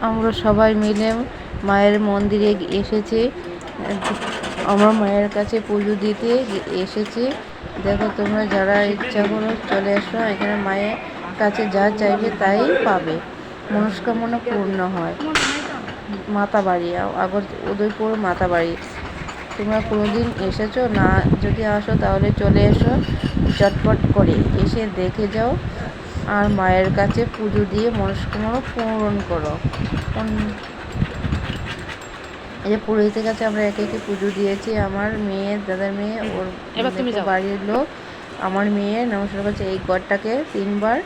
আমরা সবাই মিলে মায়ের মন্দিরে এসেছি। আমরা মায়ের কাছে পুজো দিতে এসেছি। দেখো তোমরা যারা ইচ্ছা করো চলে এসো, এখানে মায়ের কাছে যা চাইবে তাই পাবে, মনস্কামনা পূর্ণ হয়। মাতাবাড়ি, আগর উদয়পুর মাতাবাড়ি। তোমরা কোনোদিন এসেছো না? যদি আসো তাহলে চলে এসো চটপট করে, এসে দেখে যাও আর মায়ের কাছে পুজো দিয়ে মনস্কামনা পূরণ করো। এই যে পুরোহিতের কাছে আমরা একে একে পুজো দিয়েছি। আমার মেয়ে, দাদার মেয়ে, ওর বাড়ির লোক, আমার মেয়ে নমস্কার করছে। এই ঘরটাকে 3 বার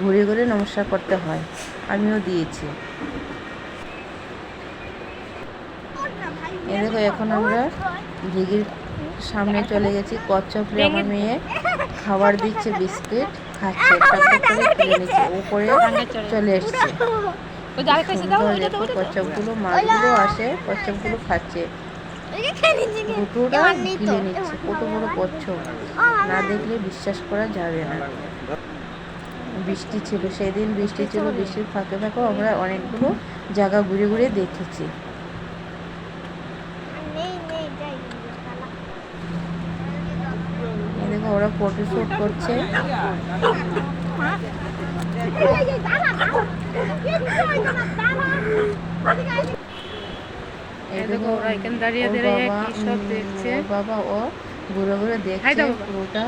ঘুরে ঘুরে নমস্কার করতে হয়, আমিও দিয়েছি। এই দেখো এখন আমরা দিঘির সামনে চলে গেছি। কচ্ছপরে আমার মেয়ে খাবার দিচ্ছে, বিস্কিট খাচ্ছে, উপরে চলে এসছে। দেখো কচ্ছপগুলো, মাছগুলো আসে, কচ্ছপগুলো খাচ্ছে, দুটোটা গিলে নিচ্ছে। কত বড় কচ্ছপ, না দেখলে বিশ্বাস করা যাবে না। বৃষ্টি ছিল, সেদিন বৃষ্টি ছিল, বৃষ্টির ফাঁকে ফাঁকেও আমরা অনেকগুলো জায়গা ঘুরে ঘুরে দেখেছি। দেখো ওরা ফটো শুট করছে। বাবা ও ঘুরে ঘুরে দেখছে পুরোটা।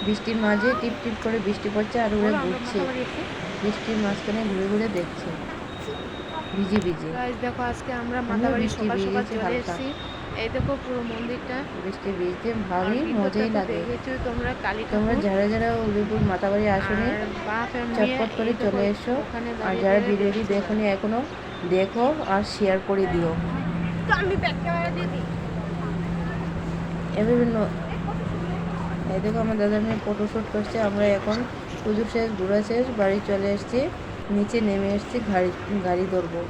বৃষ্টির মাঝে টিপ টিপ করে বৃষ্টি পড়ছে আর ওরা ঘুরছে, বৃষ্টির মাঝখানে ঘুরে ঘুরে দেখছে ভিজে ভিজে। দেখো আজকে আমরা মাতাবাড়ি সকাল সকাল চলে এসেছি। এই দেখো পুরো মন্দিরটা বৃষ্টি ভিজতে ভারী মজাই লাগে। তোমরা তোমরা যারা যারা উদয়পুর মাতাবাড়ি আসনি চটপট করে চলে এসো। আর যারা ভিডিওটি দেখোনি এখনো, দেখো আর শেয়ার করে দিও। বিভিন্ন এই দেখো আমার দাদার মেয়ে ফটোশ্যুট করছে। আমরা এখন পুজো শেষ, ঘোরা শেষ, বাড়ি চলে এসেছি, নিচে নেমে এসেছি, গাড়ি ধরবো।